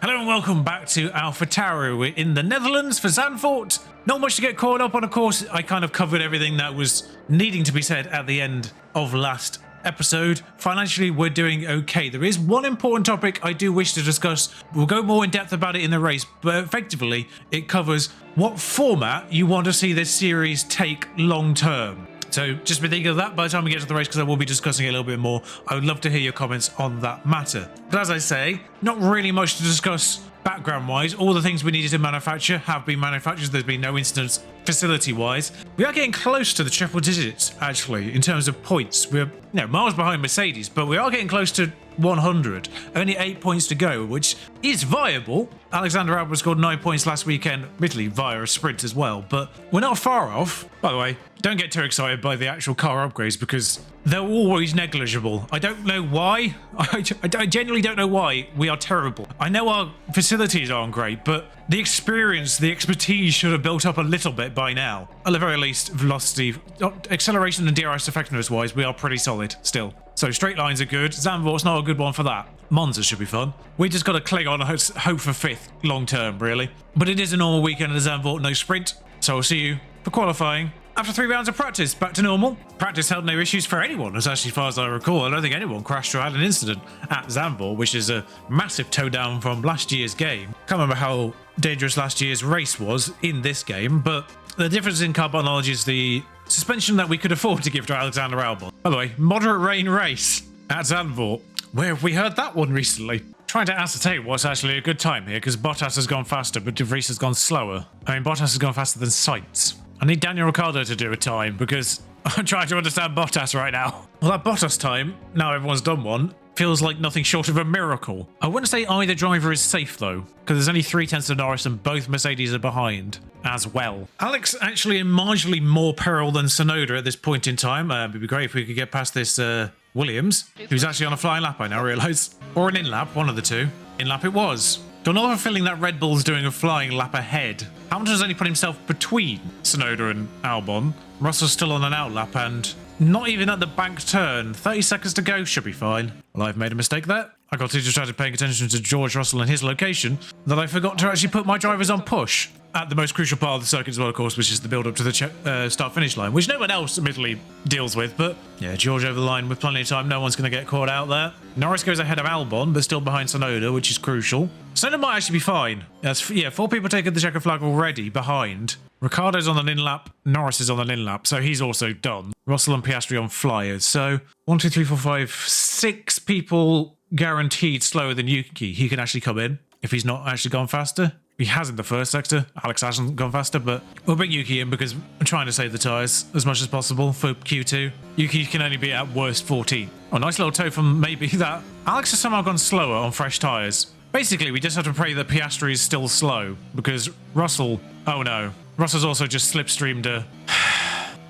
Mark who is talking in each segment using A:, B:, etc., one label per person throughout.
A: Hello and welcome back to Alpha Tauri. We're in the Netherlands for ZANDVOORT. Not much to get caught up on, of course. I kind of covered everything that was needing to be said at the end of last episode. Financially, we're doing okay. There is one important topic I do wish to discuss. We'll go more in depth about it in the race, but effectively, it covers what format you want to see this series take long term. So just be thinking of that by the time we get to the race, because I will be discussing it a little bit more. I would love to hear your comments on that matter. But as I say, not really much to discuss background-wise. All the things we needed to manufacture have been manufactured. There's been no incidents facility-wise. We are getting close to the triple digits, actually, in terms of points. We're miles behind Mercedes, but we are getting close to 100. Only 8 points to go, which is viable. Alexander Albon scored 9 points last weekend, admittedly via a sprint as well, but we're not far off. By the way, don't get too excited by the actual car upgrades because they're always negligible. I don't know why. I genuinely don't know why we are terrible. I know our facilities aren't great, but the experience, the expertise should have built up a little bit by now. At the very least, velocity, acceleration and DRS effectiveness-wise, we are pretty solid still. So straight lines are good. Zandvoort's not a good one for that. Monza should be fun. We just got to cling on and hope for 5th long term, really. But it is a normal weekend at Zandvoort, no sprint. So I'll see you for qualifying. After 3 rounds of practice, back to normal. Practice held no issues for anyone, as actually far as I recall. I don't think anyone crashed or had an incident at Zandvoort, which is a massive toe down from last year's game. Can't remember how dangerous last year's race was in this game, but the difference in carbonology is the suspension that we could afford to give to Alexander Albon. By the way, moderate rain race at Zandvoort. Where have we heard that one recently? Trying to ascertain what's actually a good time here, because Bottas has gone faster, but De Vries has gone slower. I mean, Bottas has gone faster than Sainz. I need Daniel Ricciardo to do a time, because I'm trying to understand Bottas right now. Well, that Bottas time, now everyone's done one, feels like nothing short of a miracle. I wouldn't say either driver is safe, though, because there's only 3 tenths of Norris and both Mercedes are behind as well. Alex actually in marginally more peril than Tsunoda at this point in time. It'd be great if we could get past this Williams, who's actually on a flying lap, I now realise. Or an in-lap, one of the two. In-lap it was. Got another feeling that Red Bull's doing a flying lap ahead. Hamilton has only put himself between Tsunoda and Albon. Russell's still on an outlap and not even at the banked turn. 30 seconds to go, should be fine. Well, I've made a mistake there. I got too distracted paying attention to George Russell and his location that I forgot to actually put my drivers on push at the most crucial part of the circuit as well, of course, which is the build-up to the start-finish line, which no one else admittedly deals with. But yeah, George over the line with plenty of time. No one's going to get caught out there. Norris goes ahead of Albon, but still behind Tsunoda, which is crucial. Tsunoda might actually be fine. Yeah, 4 people taking the checker flag already behind. Ricciardo's on an in-lap, Norris is on an in-lap, so he's also done. Russell and Piastri on flyers. So 1, 2, 3, 4, 5, 6 people guaranteed slower than Yuki. He can actually come in if he's not actually gone faster. He has in the first sector. Alex hasn't gone faster, but we'll bring Yuki in because I'm trying to save the tyres as much as possible for Q2. Yuki can only be at worst 14. Oh, nice little toe from maybe that. Alex has somehow gone slower on fresh tyres. Basically, we just have to pray that Piastri is still slow because Russell... Oh no. Russell's also just slipstreamed a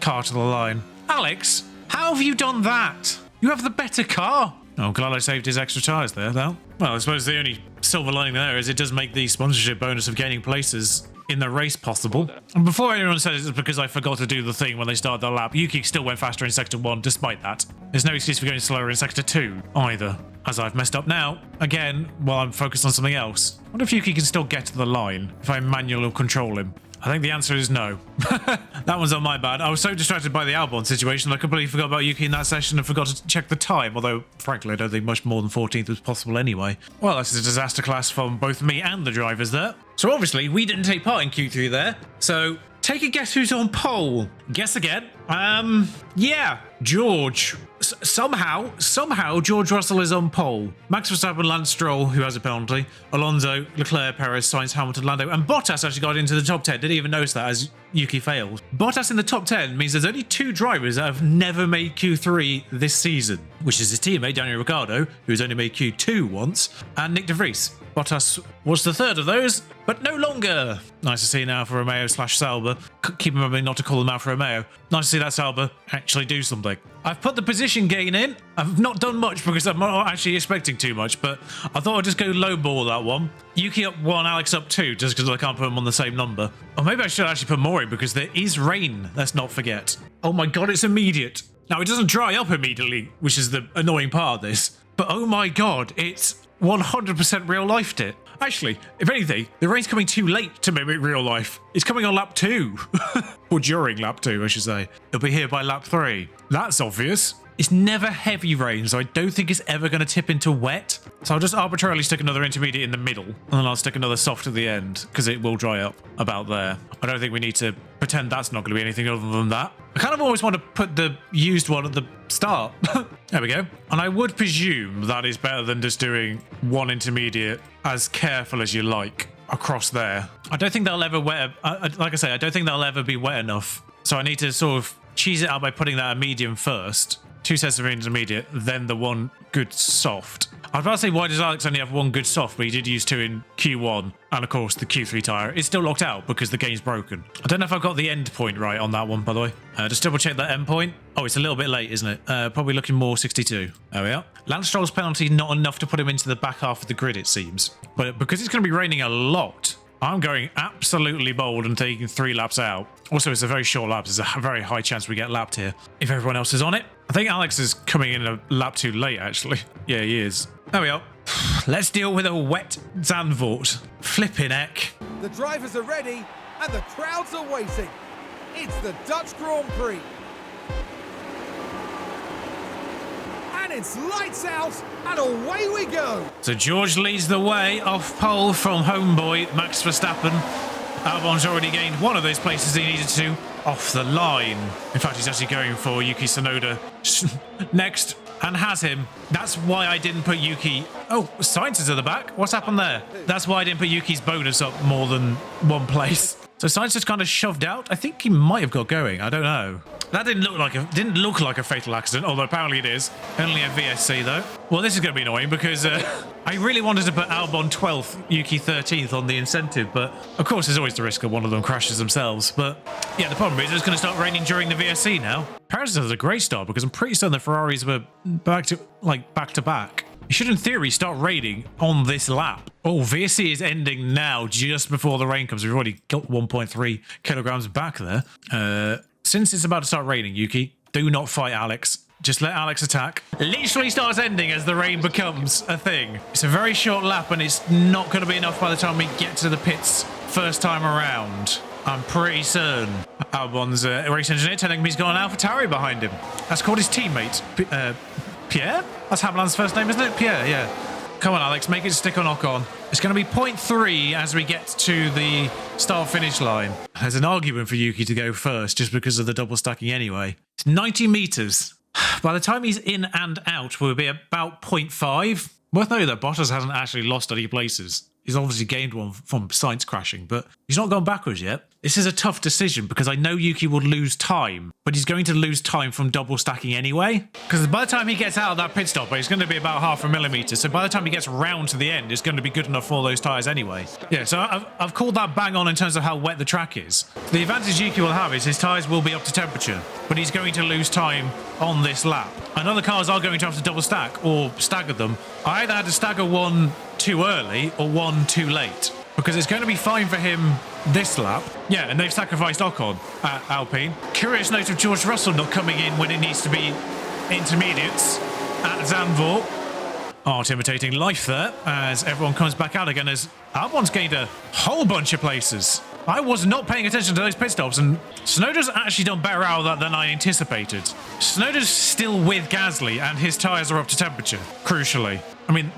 A: car to the line. Alex, how have you done that? You have the better car. Oh, glad I saved his extra tyres there, though. Well, I suppose the only silver lining there is it does make the sponsorship bonus of gaining places in the race possible. And before anyone says it's because I forgot to do the thing when they started their lap, Yuki still went faster in Sector 1 despite that. There's no excuse for going slower in Sector 2 either, as I've messed up now, again, while I'm focused on something else. I wonder if Yuki can still get to the line if I manually control him. I think the answer is no. That one's on my bad. I was so distracted by the Albon situation, I completely forgot about Yuki in that session and forgot to check the time, although, frankly, I don't think much more than 14th was possible anyway. Well, that's a disaster class from both me and the drivers there. So obviously, we didn't take part in Q3 there, so take a guess who's on pole. Guess again. Yeah, George. Somehow, George Russell is on pole. Max Verstappen, Lance Stroll, who has a penalty, Alonso, Leclerc, Perez, Sainz, Hamilton, Lando, and Bottas actually got into the top 10. Didn't even notice that as Yuki failed. Bottas in the top 10 means there's only 2 drivers that have never made Q3 this season, which is his teammate, Daniel Ricciardo, who's only made Q2 once, and Nick De Vries. Bottas was the 3rd of those, but no longer. Nice to see now for Romeo/Sauber. Keep remembering not to call them Alfa Romeo. Nice to see that Sauber actually do something. I've put the position gain in. I've not done much because I'm not actually expecting too much, but I thought I'd just go low ball that one. Yuki up 1, Alex up 2, just because I can't put them on the same number. Or maybe I should actually put more in because there is rain, let's not forget. Oh my god, it's immediate. Now, it doesn't dry up immediately, which is the annoying part of this, but oh my god, it's 100% real-lifed it. Actually, if anything, the rain's coming too late to mimic real life. It's coming on lap 2. Or during lap 2, I should say. It'll be here by lap 3. That's obvious. It's never heavy rain, so I don't think it's ever going to tip into wet. So I'll just arbitrarily stick another intermediate in the middle, and then I'll stick another soft at the end, because it will dry up about there. I don't think we need to pretend that's not going to be anything other than that. I kind of always want to put the used one at the start. There we go. And I would presume that is better than just doing one intermediate as careful as you like across there. I don't think they'll ever wet. Like I say, I don't think they'll ever be wet enough. So I need to sort of cheese it out by putting that at medium first. 2 sets of intermediate, then the one good soft. I was about to say, why does Alex only have one good soft, but he did use 2 in Q1, and of course the Q3 tyre. It's still locked out because the game's broken. I don't know if I've got the end point right on that one, by the way. Just double check that end point. Oh, it's a little bit late, isn't it? Probably looking more 62. There we are. Lance Stroll's penalty, not enough to put him into the back half of the grid, it seems. But because it's going to be raining a lot, I'm going absolutely bold and taking 3 laps out. Also, it's a very short lap. There's a very high chance we get lapped here if everyone else is on it. I think Alex is coming in a lap too late, actually. Yeah, he is. There we are. Let's deal with a wet Zandvoort. Flipping heck.
B: The drivers are ready and the crowds are waiting. It's the Dutch Grand Prix. And it's lights out and away we go.
A: So George leads the way off pole from homeboy Max Verstappen. Albon's already gained one of those places he needed to off the line. In fact, he's actually going for Yuki Tsunoda next and has him. That's why I didn't put Yuki. Oh, Sainz is at the back. What's happened there? That's why I didn't put Yuki's bonus up more than one place. So Sainz just kind of shoved out. I think he might have got going. I don't know. That didn't look like a fatal accident, although apparently it is. Only a VSC though. Well, this is going to be annoying because I really wanted to put Albon 12th, Yuki 13th on the incentive, but of course there's always the risk that one of them crashes themselves. But yeah, the problem is it's going to start raining during the VSC now. Paris has a great start because I'm pretty certain the Ferraris were back to back. It should, in theory, start raining on this lap. Oh, VSC is ending now, just before the rain comes. We've already got 1.3 kilograms back there. Since it's about to start raining, Yuki, do not fight Alex. Just let Alex attack. Literally starts ending as the rain becomes a thing. It's a very short lap, and it's not going to be enough by the time we get to the pits first time around. I'm pretty certain. Albon's race engineer telling me he's got an Alpha Tauri behind him. That's called his teammate. Pierre? That's Hamlin's first name, isn't it? Pierre, yeah. Come on, Alex, make it stick on Ocon. It's going to be 0.3 as we get to the start-finish line. There's an argument for Yuki to go first just because of the double stacking anyway. It's 90 meters. By the time he's in and out, we'll be about 0.5. Worth noting that Bottas hasn't actually lost any places. He's obviously gained one from Sainz crashing, but he's not gone backwards yet. This is a tough decision because I know Yuki will lose time, but he's going to lose time from double stacking anyway. Because by the time he gets out of that pit stop, it's going to be about 0.5 millimeter. So by the time he gets round to the end, it's going to be good enough for all those tyres anyway. Yeah, so I've called that bang on in terms of how wet the track is. The advantage Yuki will have is his tyres will be up to temperature, but he's going to lose time on this lap. And other cars are going to have to double stack or stagger them. I either had to stagger one too early or one too late, because it's going to be fine for him this lap. Yeah, and they've sacrificed Ocon at Alpine. Curious note of George Russell not coming in when it needs to be intermediates at Zandvoort. Art imitating life there as everyone comes back out again as Albon's gained a whole bunch of places. I was not paying attention to those pit stops, and Tsunoda's actually done better out of that than I anticipated. Tsunoda's still with Gasly and his tyres are up to temperature, crucially. I mean,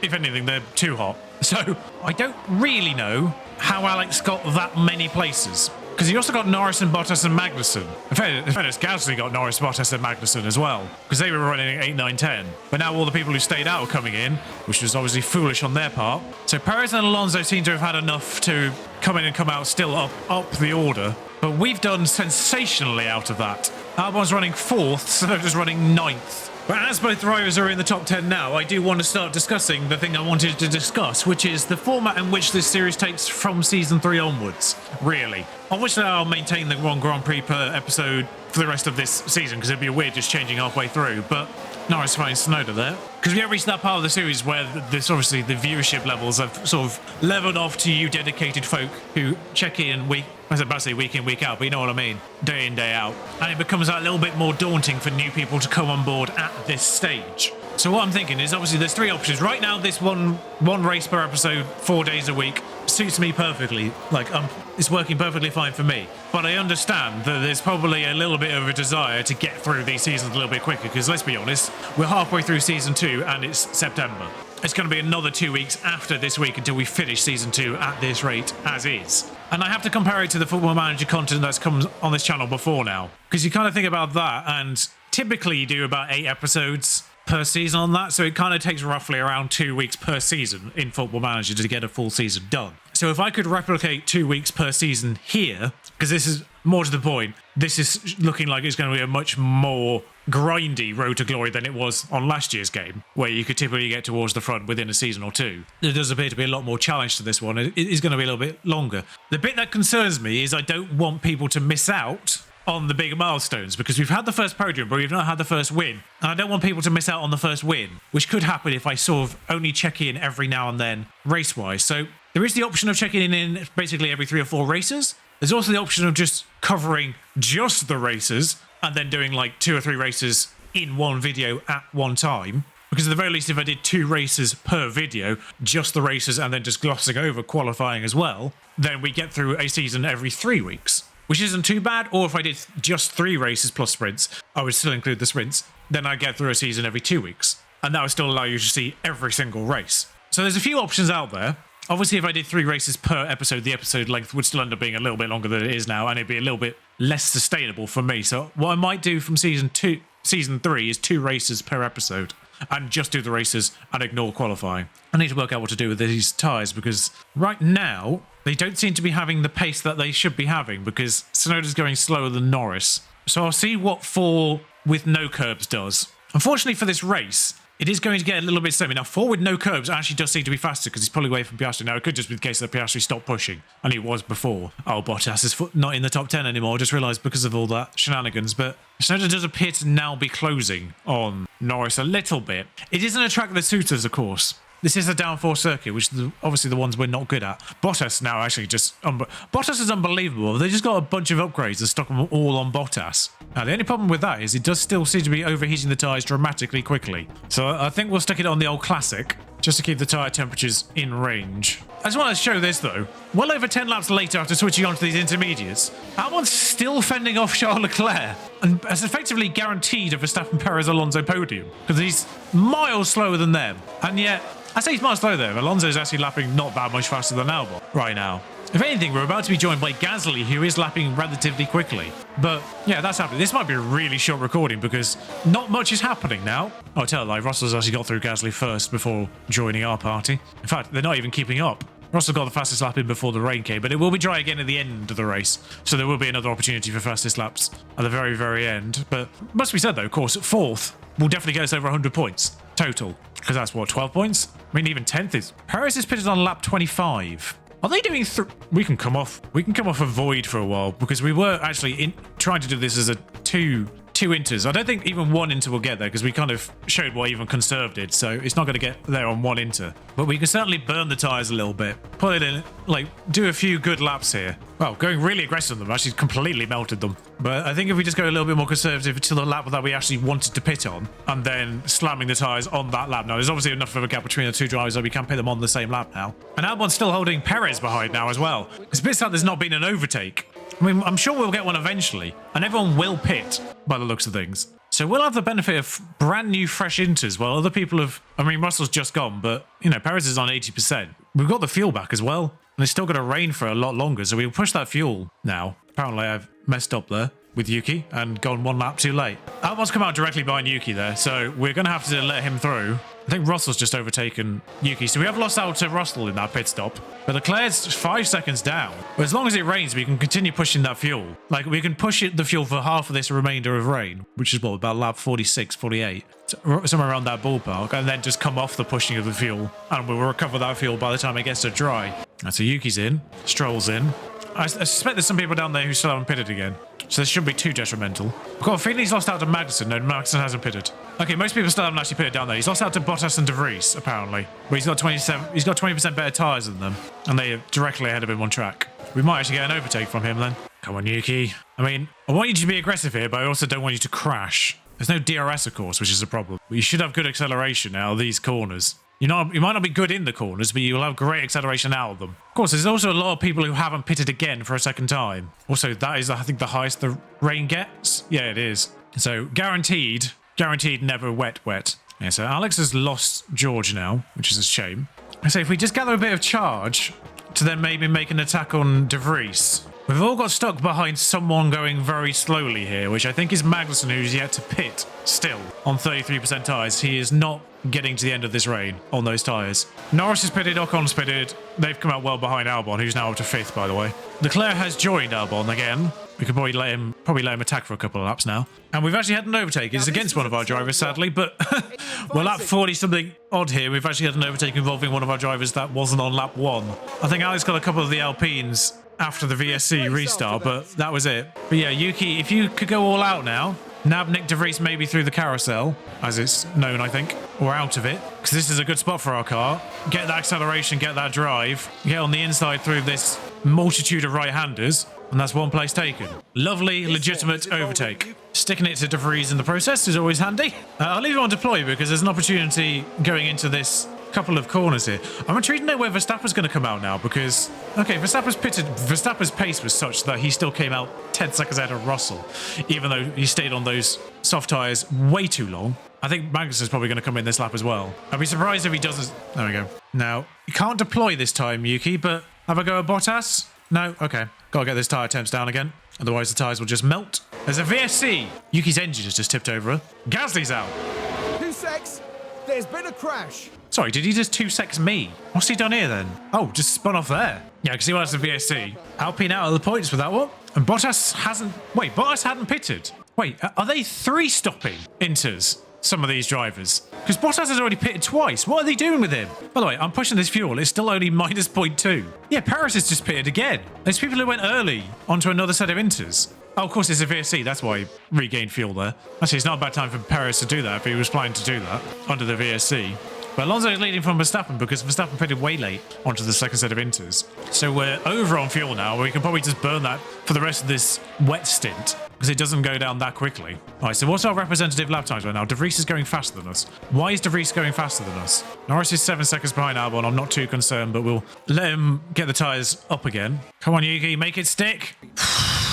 A: if anything, they're too hot. So I don't really know how Alex got that many places. Because he also got Norris and Bottas and Magnussen. In fairness, Gasly got Norris, Bottas and Magnussen as well. Because they were running 8, 9, 10. But now all the people who stayed out are coming in, which was obviously foolish on their part. So Perez and Alonso seem to have had enough to come in and come out still up the order. But we've done sensationally out of that. Albon's running 4th, Tsunoda's running 9th. But as both drivers are in the top 10 now, I do want to start discussing the thing I wanted to discuss, which is the format in which this series takes from Season 3 onwards, really. Obviously, I'll maintain the one Grand Prix per episode for the rest of this season, because it'd be weird just changing halfway through, but Norris finds Tsunoda there. Because we have reached that part of the series where obviously the viewership levels have sort of leveled off to you dedicated folk who check in week in, week out, but you know what I mean, day in, day out. And it becomes a little bit more daunting for new people to come on board at this stage. So what I'm thinking is obviously there's 3 options. Right now, this one race per episode, 4 days a week, suits me perfectly. Like, it's working perfectly fine for me. But I understand that there's probably a little bit of a desire to get through these seasons a little bit quicker, because let's be honest, we're halfway through season 2 and it's September. It's going to be another 2 weeks after this week until we finish season 2 at this rate as is. And I have to compare it to the Football Manager content that's come on this channel before now, because you kind of think about that, and typically you do about 8 episodes per season on that, so it kind of takes roughly around 2 weeks per season in Football Manager to get a full season done. So if I could replicate 2 weeks per season here, because this is more to the point, this is looking like it's going to be a much more grindy road to glory than it was on last year's game, where you could typically get towards the front within a season or 2. There does appear to be a lot more challenge to this one. It is going to be a little bit longer. The bit that concerns me is I don't want people to miss out on the big milestones, because we've had the first podium, but we've not had the first win. And I don't want people to miss out on the first win, which could happen if I sort of only check in every now and then race-wise. So there is the option of checking in basically every 3 or 4 races. There's also the option of just covering just the races and then doing like 2 or 3 races in one video at one time. Because at the very least, if I did 2 races per video, just the races and then just glossing over qualifying as well, then we get through a season every 3 weeks. Which isn't too bad. Or if I did just 3 races plus sprints, I would still include the sprints, then I'd get through a season every 2 weeks. And that would still allow you to see every single race. So there's a few options out there. Obviously, if I did 3 races per episode, the episode length would still end up being a little bit longer than it is now, and it'd be a little bit less sustainable for me. So what I might do from season 3 is 2 races per episode, and just do the races and ignore qualifying. I need to work out what to do with these tyres, because right now they don't seem to be having the pace that they should be having, because Tsunoda's going slower than Norris. So I'll see what 4 with no curbs does. Unfortunately for this race, it is going to get a little bit semi. Now, 4 with no curbs actually does seem to be faster, because he's pulling away from Piastri. Now, it could just be the case that Piastri stopped pushing, and he was before. Oh, Bottas is not in the top 10 anymore. I just realised because of all that shenanigans. But Tsunoda does appear to now be closing on Norris a little bit. It isn't a track that suits us, of course. This is a downforce circuit, which is obviously the ones we're not good at. Bottas now actually just... Bottas is unbelievable. They just got a bunch of upgrades that stock them all on Bottas. Now, the only problem with that is it does still seem to be overheating the tyres dramatically quickly. So I think we'll stick it on the old classic, just to keep the tyre temperatures in range. I just want to show this, though. Well over 10 laps later, after switching on to these intermediates, Albon's still fending off Charles Leclerc, and has effectively guaranteed a Verstappen, Perez, Alonso podium, because he's miles slower than them. And yet... I say he's miles slow there. Alonso's actually lapping not that much faster than Albon right now. If anything, we're about to be joined by Gasly, who is lapping relatively quickly. But yeah, that's happening. This might be a really short recording because not much is happening now. Oh, tell a lie, Russell's actually got through Gasly first before joining our party. In fact, they're not even keeping up. Russell got the fastest lap in before the rain came, but it will be dry again at the end of the race. So there will be another opportunity for fastest laps at the very, very end. But must be said, though, of course, 4th will definitely get us over 100 points total. Because that's, what, 12 points? I mean, even 10th is... Perez is pitted on lap 25. Are they doing... We can come off a void for a while, because we were actually trying to do this as a two inters. I don't think even 1 inter will get there, because we kind of showed what even conserved did, so it's not going to get there on 1 inter. But we can certainly burn the tyres a little bit. Put it in, like, do a few good laps here. Well, going really aggressive on them, actually completely melted them. But I think if we just go a little bit more conservative to the lap that we actually wanted to pit on, and then slamming the tyres on that lap. Now, there's obviously enough of a gap between the 2 drivers that we can pit them on the same lap now. And Albon's still holding Perez behind now as well. It's a bit sad there's not been an overtake. I mean, I'm sure we'll get one eventually, and everyone will pit by the looks of things. So we'll have the benefit of brand new fresh inters while other people have... I mean, Russell's just gone, but, you know, Perez is on 80%. We've got the fuel back as well, and it's still going to rain for a lot longer, so we'll push that fuel now. Apparently, I've messed up there with Yuki and gone 1 lap too late. Albon's come out directly behind Yuki there, so we're going to have to let him through. I think Russell's just overtaken Yuki, so we have lost out to Russell in that pit stop. But Leclerc's 5 seconds down. But as long as it rains, we can continue pushing that fuel. Like, we can push the fuel for half of this remainder of rain, which is what, about lap 46, 48, somewhere around that ballpark, and then just come off the pushing of the fuel, and we'll recover that fuel by the time it gets to dry. And so Yuki's in, Stroll's in. I suspect there's some people down there who still haven't pitted again. So this shouldn't be too detrimental. I've got a feeling he's lost out to Magnussen. No, Magnussen hasn't pitted. Okay, most people still haven't actually pitted down there. He's lost out to Bottas and De Vries, apparently. But he's got 20% better tyres than them. And they are directly ahead of him on track. We might actually get an overtake from him then. Come on, Yuki. I mean, I want you to be aggressive here, but I also don't want you to crash. There's no DRS, of course, which is a problem. But you should have good acceleration out of these corners. You might not be good in the corners, but you'll have great acceleration out of them. Of course, there's also a lot of people who haven't pitted again for a second time. Also, that is, I think, the highest the rain gets. Yeah, it is. So, guaranteed never wet. Yeah, so Alex has lost George now, which is a shame. So if we just gather a bit of charge to then maybe make an attack on De Vries. We've all got stuck behind someone going very slowly here, which I think is Magnussen, who's yet to pit still on 33% tyres. He is not getting to the end of this rain on those tyres. Norris is pitted, Ocon's pitted. They've come out well behind Albon, who's now up to 5th, by the way. Leclerc has joined Albon again. We could probably let him attack for a couple of laps now. And we've actually had an overtake. It's against one of our drivers, sadly, but we're lap 40-something odd here. We've actually had an overtake involving one of our drivers that wasn't on lap 1. I think Alex got a couple of the Alpines after the VSC restart, but that was it. But yeah, Yuki, if you could go all out now, nab Nick De Vries maybe through the carousel, as it's known, I think, or out of it, because this is a good spot for our car. Get that acceleration, get that drive, get on the inside through this multitude of right-handers, and that's one place taken. Lovely, legitimate overtake. Sticking it to De Vries in the process is always handy. I'll leave it on deploy because there's an opportunity going into this couple of corners here. I'm intrigued to know where Verstappen's going to come out now because, okay, Verstappen's pace was such that he still came out 10 seconds ahead of Russell, even though he stayed on those soft tyres way too long. I think Magnussen's probably going to come in this lap as well. I'd be surprised if he doesn't. There we go. Now, you can't deploy this time, Yuki, but have a go at Bottas? No? Okay. Gotta get this tyre temps down again. Otherwise, the tyres will just melt. There's a VSC. Yuki's engine has just tipped over. Gasly's out.
B: 2 secs. There's been a crash.
A: Sorry, did he just 2-sec me? What's he done here then? Oh, just spun off there. Yeah, I can see why that's the VSC. Alpine out of the points for that one. And Bottas hasn't... Wait, Bottas hadn't pitted. Wait, are they 3-stopping Inters? Some of these drivers. Because Bottas has already pitted twice. What are they doing with him? By the way, I'm pushing this fuel. It's still only minus 0.2. Yeah, Paris has just pitted again. There's people who went early onto another set of Inters. Oh, of course, it's a VSC. That's why he regained fuel there. Actually, it's not a bad time for Paris to do that if he was planning to do that under the VSC. But Alonso is leading from Verstappen because Verstappen pitted way late onto the second set of Inters. So we're over on fuel now. We can probably just burn that for the rest of this wet stint because it doesn't go down that quickly. All right, so what's our representative lap times right now? De Vries is going faster than us. Why is De Vries going faster than us? Norris is 7 seconds behind Albon. I'm not too concerned, but we'll let him get the tyres up again. Come on, Yuki, make it stick.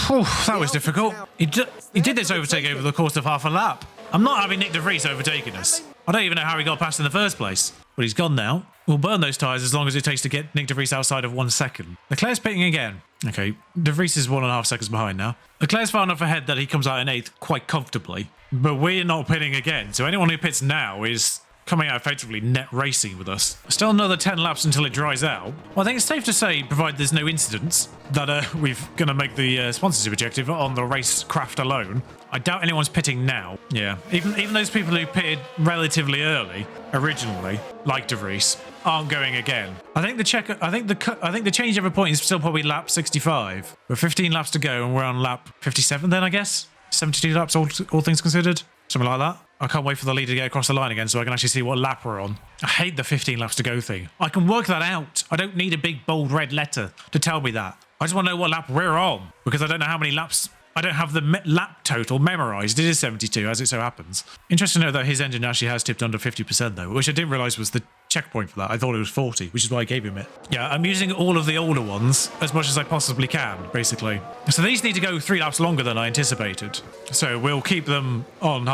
A: That was difficult. He did this overtake over the course of half a lap. I'm not having Nick De Vries overtaking us. I don't even know how he got past in the first place. But he's gone now. We'll burn those tyres as long as it takes to get Nick De Vries outside of 1 second. Leclerc's pitting again. Okay, De Vries is 1.5 seconds behind now. Leclerc's far enough ahead that he comes out in 8th quite comfortably. But we're not pitting again. So anyone who pits now is coming out effectively net racing with us. Still another 10 laps until it dries out. Well, I think it's safe to say, provided there's no incidents, that we're going to make the sponsorship objective on the racecraft alone. I doubt anyone's pitting now. Yeah, even those people who pitted relatively early originally, like De Vries, aren't going again. I think the changeover point is still probably lap 65. We're 15 laps to go, and we're on lap 57 then, I guess. 72 laps, all things considered. Something like that. I can't wait for the leader to get across the line again so I can actually see what lap we're on. I hate the 15 laps to go thing. I can work that out. I don't need a big bold red letter to tell me that. I just want to know what lap we're on because I don't know how many laps. I don't have the lap total memorized. It is 72 as it so happens. Interesting to know that his engine actually has tipped under 50% though, which I didn't realize was the checkpoint for that. I thought it was 40, which is why I gave him it. Yeah, I'm using all of the older ones as much as I possibly can, basically. So these need to go 3 laps longer than I anticipated. So we'll keep them on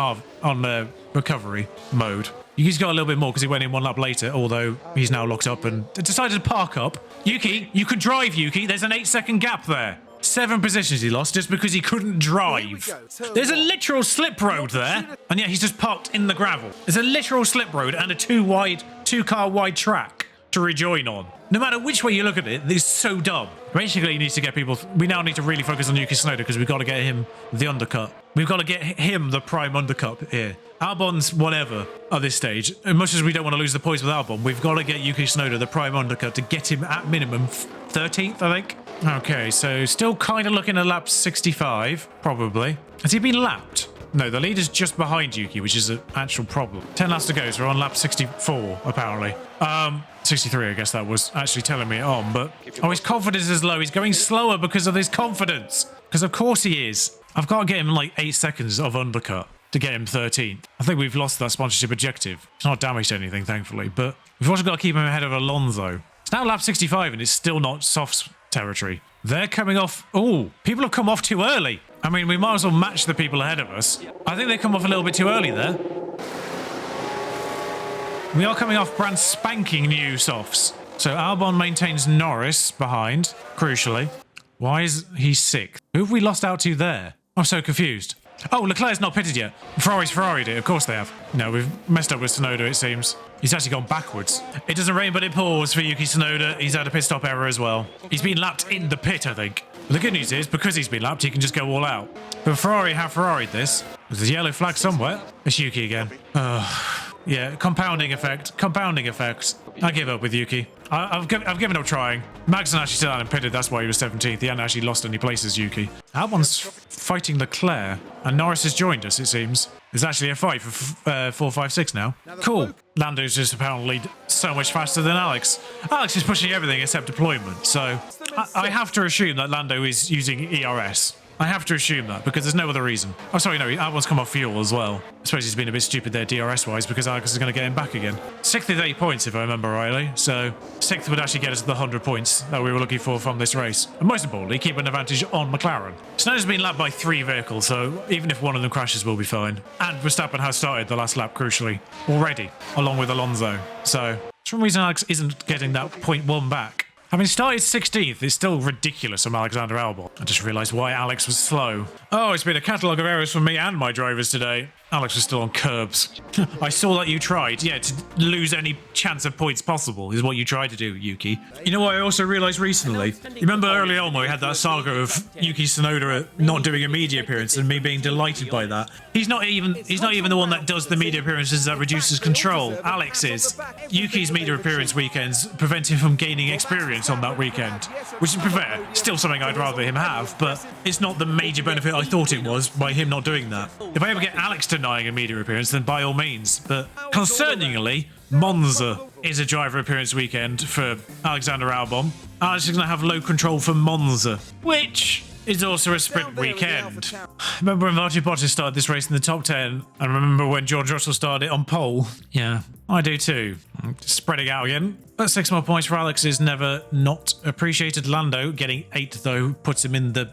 A: recovery mode. Yuki's got a little bit more because he went in 1 lap later, although he's now locked up and decided to park up. Yuki, you could drive, Yuki. There's an 8-second gap there. 7 positions he lost just because he couldn't drive. There's a literal slip road there, and yet he's just parked in the gravel. There's a literal slip road and a 2-car wide track to rejoin on. No matter which way you look at it, this is so dumb. Basically, he needs to get people... We now need to really focus on Yuki Tsunoda because we've got to get him the undercut. We've got to get him the prime undercut here. Albon's whatever at this stage. As much as we don't want to lose the points with Albon, we've got to get Yuki Tsunoda the prime undercut to get him at minimum 13th, I think. Okay, so still kind of looking at lap 65, probably. Has he been lapped? No, the leader's just behind Yuki, which is an actual problem. 10 laps to go, so we're on lap 64, apparently. 63, I guess that was actually telling me on, but... Oh, his confidence is low. He's going slower because of his confidence. Because of course he is. I've got to get him like 8 seconds of undercut. to get him 13th. I think we've lost that sponsorship objective. It's not damaged anything, thankfully, but we've also got to keep him ahead of Alonso. It's now lap 65 and it's still not soft territory. They're coming off. Oh, people have come off too early. I mean, we might as well match the people ahead of us. I think they come off a little bit too early there. We are coming off brand spanking new softs. So Albon maintains Norris behind, crucially. Why is he 6th? Who have we lost out to there? I'm so confused. Oh, Leclerc's not pitted yet. Ferrari'd it. Of course they have. No, we've messed up with Tsunoda, it seems. He's actually gone backwards. It doesn't rain, but it pours for Yuki Tsunoda. He's had a pit stop error as well. He's been lapped in the pit, I think. But the good news is, because he's been lapped, he can just go all out. But Ferrari have Ferrari'd this. There's a yellow flag somewhere. It's Yuki again. Yeah, compounding effect. Compounding effect. I give up with Yuki. I've given up trying. Magnussen actually still hadn't pitted, that's why he was 17th. He hadn't actually lost any places, Yuki. Albon's fighting Leclerc, and Norris has joined us, it seems. There's actually a fight for 4, 5, 6 now. Cool. Lando's just apparently so much faster than Alex. Alex is pushing everything except deployment, so I have to assume that Lando is using ERS. I have to assume that, because there's no other reason. Oh, sorry, no, Albon's come off fuel as well. I suppose he's been a bit stupid there DRS-wise, because Alex is going to get him back again. 6th is 8 points, if I remember rightly. So 6th would actually get us the 100 points that we were looking for from this race. And most importantly, keep an advantage on McLaren. Snow's been lapped by 3 vehicles, so even if one of them crashes, we'll be fine. And Verstappen has started the last lap, crucially, already, along with Alonso. So, for some reason, Alex isn't getting that 0.1 back. Having started 16th, it's still ridiculous from Alexander Albon. I just realised why Alex was slow. Oh, it's been a catalogue of errors from me and my drivers today. Alex was still on curbs. I saw that you tried. Yeah, to lose any chance of points possible is what you tried to do, Yuki. You know what I also realised recently? You remember early on when we had that saga of Yuki Tsunoda not doing a media appearance and me being delighted by that? He's not even the one that does the media appearances that reduces control. Alex is. Yuki's media appearance weekends prevent him from gaining experience on that weekend, which is fair. Still something I'd rather him have, but it's not the major benefit I thought it was by him not doing that. If I ever get Alex denying a media appearance, then by all means. But concerningly, Monza is a driver appearance weekend for Alexander Albon. Alex is going to have low control for Monza, which is also a sprint weekend. Remember when Valtteri Bottas started this race in the top 10, and remember when George Russell started it on pole? Yeah, I do too. Spreading out again. But 6 more points for Alex is never not appreciated. Lando getting 8th though puts him in the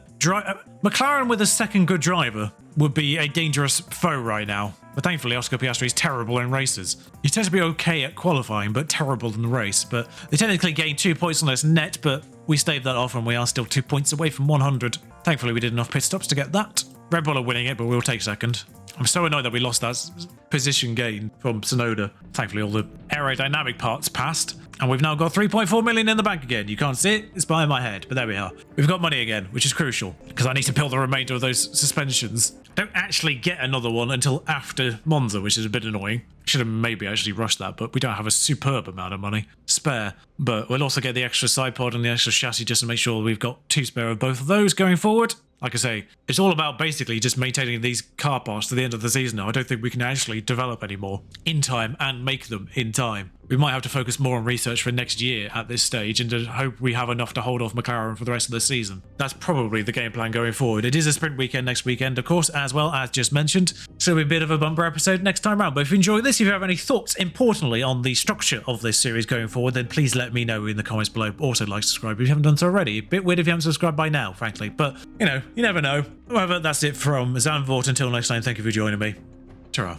A: McLaren with a second good driver would be a dangerous foe right now. But thankfully, Oscar Piastri is terrible in races. He tends to be okay at qualifying, but terrible in the race. But they technically gained 2 points on us net, but we staved that off and we are still 2 points away from 100. Thankfully, we did enough pit stops to get that. Red Bull are winning it, but we'll take second. I'm so annoyed that we lost that position gain from Tsunoda. Thankfully, all the aerodynamic parts passed, and we've now got 3.4 million in the bank again. You can't see it, it's behind my head, but there we are. We've got money again, which is crucial, because I need to build the remainder of those suspensions. Don't actually get another one until after Monza, which is a bit annoying. Should have maybe actually rushed that, but we don't have a superb amount of money spare. But we'll also get the extra side pod and the extra chassis just to make sure we've got 2 spare of both of those going forward. Like I say, it's all about basically just maintaining these car parts to the end of the season now. I don't think we can actually develop anymore in time and make them in time. We might have to focus more on research for next year at this stage and to hope we have enough to hold off McLaren for the rest of the season. That's probably the game plan going forward. It is a sprint weekend next weekend, of course, as well as just mentioned. So it'll be a bit of a bumper episode next time around. But if you enjoyed this, if you have any thoughts, importantly, on the structure of this series going forward, then please let me know in the comments below. Also, like, subscribe if you haven't done so already. A bit weird if you haven't subscribed by now, frankly. But, you know, you never know. However, that's it from ZANDVOORT. Until next time, thank you for joining me. Ta-ra.